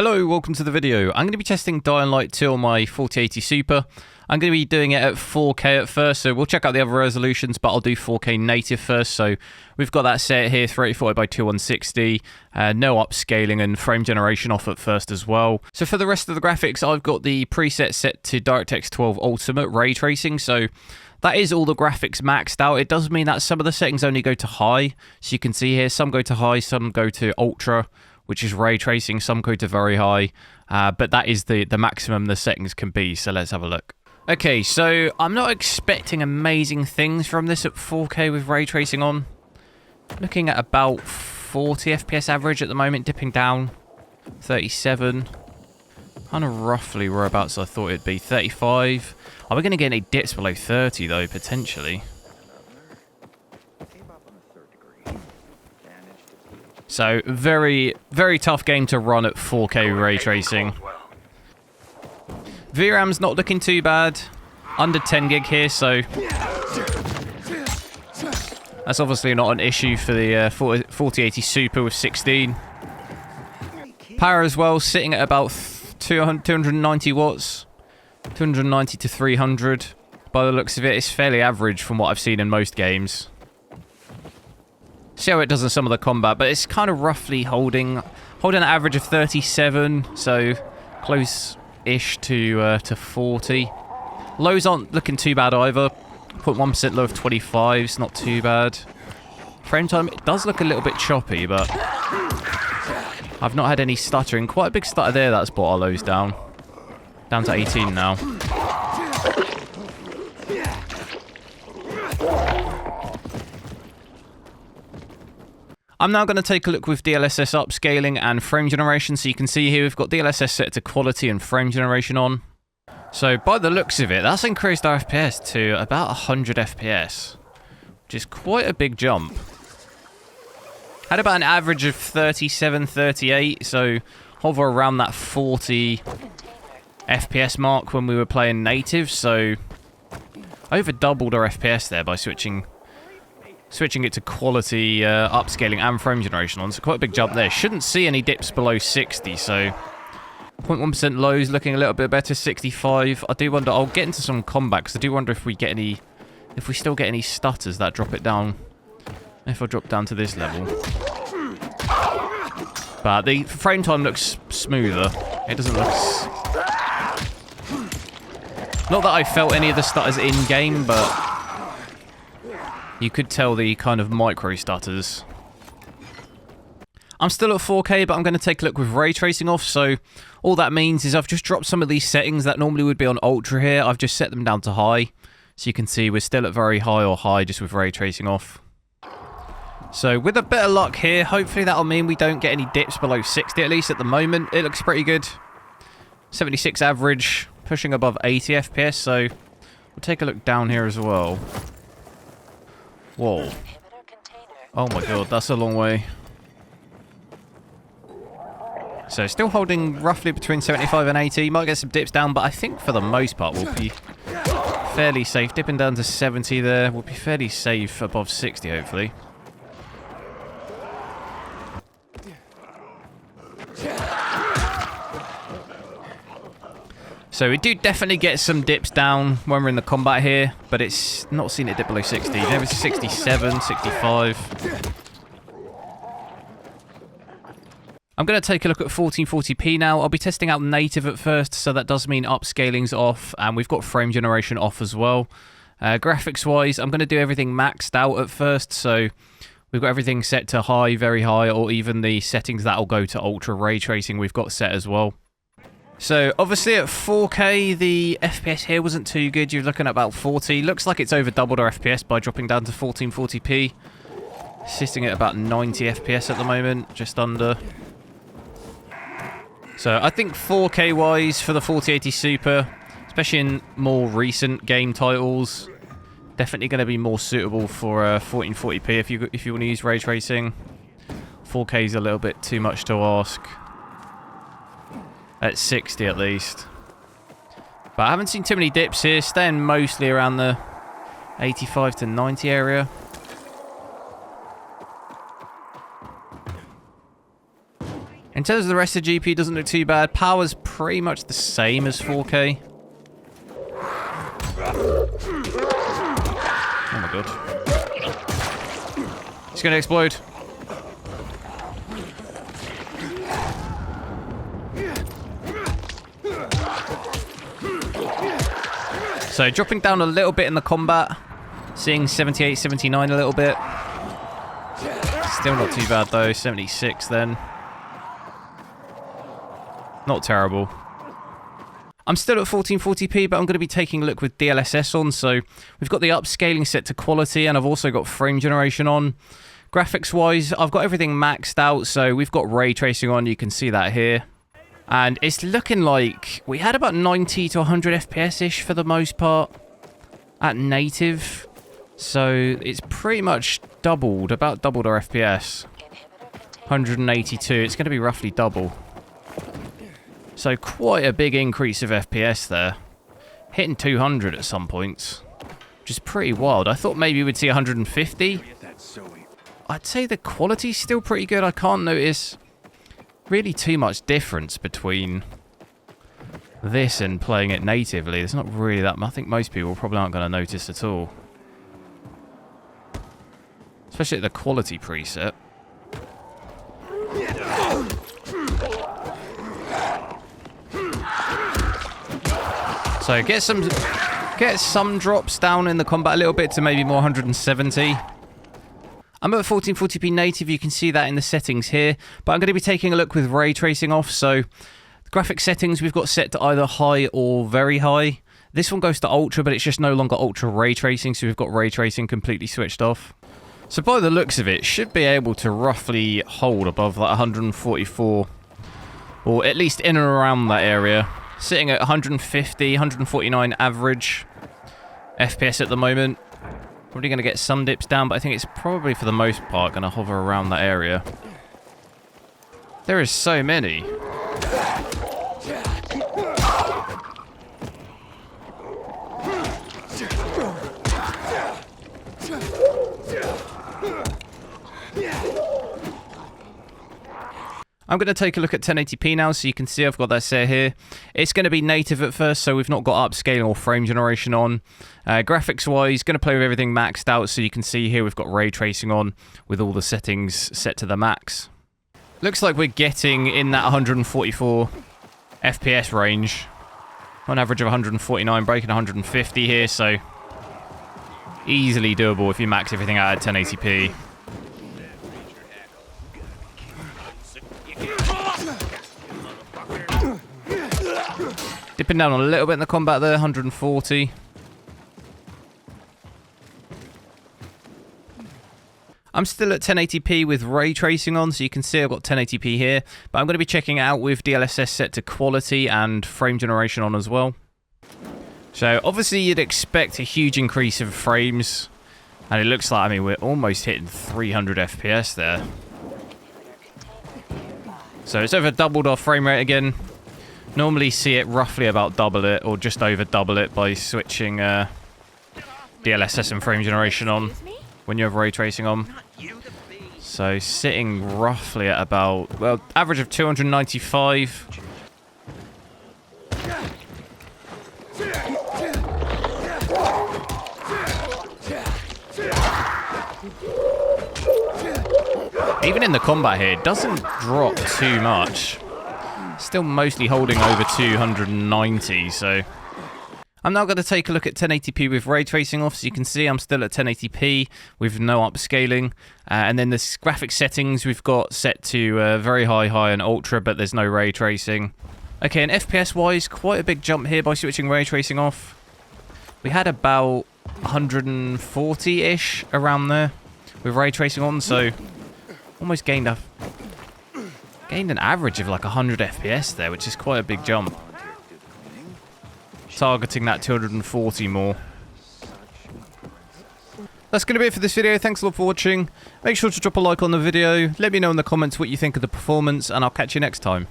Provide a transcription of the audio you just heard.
Hello, welcome to the video. I'm going to be testing Lian-Li 2 on my 4080 Super. I'm going to be doing it at 4K at first, so we'll check out the other resolutions, but I'll do 4K native first. So we've got that set here, 340 by 2160, no upscaling and frame generation off at first as well. So for the rest of the graphics, I've got the preset set to DirectX 12 Ultimate Ray Tracing, so that is all the graphics maxed out. It does mean that some of the settings only go to high. So you can see here, some go to high, some go to ultra, which is ray tracing, some go to very high, but that is the maximum the settings can be, so let's have a look. Okay, so I'm not expecting amazing things from this at 4K with ray tracing on. Looking at about 40 FPS average at the moment, dipping down, 37. Kind of roughly whereabouts I thought it'd be, 35. Are we going to get any dips below 30 though, potentially? So, very, very tough game to run at 4K ray tracing. VRAM's not looking too bad. Under 10 gig here, so that's obviously not an issue for the 4080 Super with 16. Power as well, sitting at about 290 watts. 290 to 300. By the looks of it, it's fairly average from what I've seen in most games. See how it does in some of the combat, but it's kind of roughly holding an average of 37, so close-ish to 40. Lows aren't looking too bad either. 0.1% low of 25 is not too bad. Frame time, it does look a little bit choppy, but I've not had any stuttering. Quite a big stutter there that's brought our lows down. Down to 18 now. I'm now going to take a look with DLSS upscaling and frame generation. So you can see here we've got DLSS set to quality and frame generation on. So by the looks of it, that's increased our FPS to about 100 FPS, which is quite a big jump. Had about an average of 37, 38, so hover around that 40 FPS mark when we were playing native. So over doubled our FPS there by switching it to quality, upscaling and frame generation on. So quite a big jump there. Shouldn't see any dips below 60, so 0.1% lows looking a little bit better, 65. I do wonder, I'll get into some combat, because I do wonder if we still get any stutters that drop it down. If I drop down to this level. But the frame time looks smoother. It doesn't look... Not that I felt any of the stutters in-game, but you could tell the kind of micro stutters. I'm still at 4K, but I'm going to take a look with ray tracing off. So all that means is I've just dropped some of these settings that normally would be on ultra here. I've just set them down to high. So you can see we're still at very high or high just with ray tracing off. So with a bit of luck here, hopefully that'll mean we don't get any dips below 60 at least at the moment. It looks pretty good. 76 average, pushing above 80 FPS. So we'll take a look down here as well. Whoa. Oh my god, that's a long way. So still holding roughly between 75 and 80. Might get some dips down, but I think for the most part we'll be fairly safe. Dipping down to 70 there. We'll be fairly safe above 60, hopefully. So we do definitely get some dips down when we're in the combat here, but it's not seen it dip below 60. Maybe 67, 65. I'm going to take a look at 1440p now. I'll be testing out native at first, so that does mean upscaling's off, and we've got frame generation off as well. Graphics-wise, I'm going to do everything maxed out at first, so we've got everything set to high, very high, or even the settings that'll go to ultra ray tracing we've got set as well. So, obviously at 4K, the FPS here wasn't too good. You're looking at about 40. Looks like it's over doubled our FPS by dropping down to 1440p. Sitting at about 90 FPS at the moment, just under. So, I think 4K-wise for the 4080 Super, especially in more recent game titles, definitely going to be more suitable for 1440p if you want to use ray tracing. 4K is a little bit too much to ask. At 60 at least. But I haven't seen too many dips here, staying mostly around the 85 to 90 area. In terms of the rest of the GPU, doesn't look too bad. Power's pretty much the same as 4K. Oh my god. It's going to explode. So dropping down a little bit in the combat. Seeing 78, 79 a little bit. Still not too bad though. 76 then. Not terrible. I'm still at 1440p, but I'm going to be taking a look with DLSS on. So we've got the upscaling set to quality, and I've also got frame generation on. Graphics-wise, I've got everything maxed out. So we've got ray tracing on. You can see that here. And it's looking like we had about 90 to 100 FPS-ish for the most part at native. So it's pretty much doubled, about doubled our FPS. 182, it's going to be roughly double. So quite a big increase of FPS there. Hitting 200 at some points, which is pretty wild. I thought maybe we'd see 150. I'd say the quality's still pretty good. I can't notice really too much difference between this and playing it natively. There's not really that much. I think most people probably aren't going to notice at all. Especially at the quality preset. So get some drops down in the combat a little bit to maybe more 170. I'm at 1440p native, you can see that in the settings here, but I'm going to be taking a look with ray tracing off. So the graphic settings we've got set to either high or very high. This one goes to ultra, but it's just no longer ultra ray tracing, so we've got ray tracing completely switched off. So by the looks of it, should be able to roughly hold above like 144, or at least in and around that area. Sitting at 150, 149 average FPS at the moment. Probably going to get some dips down, but I think it's probably for the most part going to hover around that area. There is so many. I'm going to take a look at 1080p now, so you can see I've got that set here. It's going to be native at first, so we've not got upscaling or frame generation on. Graphics-wise, going to play with everything maxed out, so you can see here we've got ray tracing on with all the settings set to the max. Looks like we're getting in that 144 FPS range. On average of 149, breaking 150 here, so easily doable if you max everything out at 1080p. Dipping down a little bit in the combat there, 140. I'm still at 1080p with ray tracing on, so you can see I've got 1080p here, but I'm going to be checking it out with DLSS set to quality and frame generation on as well. So obviously you'd expect a huge increase of frames, and it looks like, I mean, we're almost hitting 300 FPS there. So it's over doubled our frame rate again. Normally see it roughly about double it, or just over double it by switching DLSS and frame generation on when you have ray tracing on. So sitting roughly at about, well, average of 295. Even in the combat here, it doesn't drop too much. Still mostly holding over 290, so I'm now going to take a look at 1080p with ray tracing off. So you can see I'm still at 1080p with no upscaling, and then the graphic settings we've got set to very high, and ultra, but there's no ray tracing. Okay, and FPS wise, quite a big jump here by switching ray tracing off. We had about 140-ish around there with ray tracing on, so almost gained an average of like 100 FPS there, which is quite a big jump. Targeting that 240 more. That's going to be it for this video. Thanks a lot for watching. Make sure to drop a like on the video. Let me know in the comments what you think of the performance, and I'll catch you next time.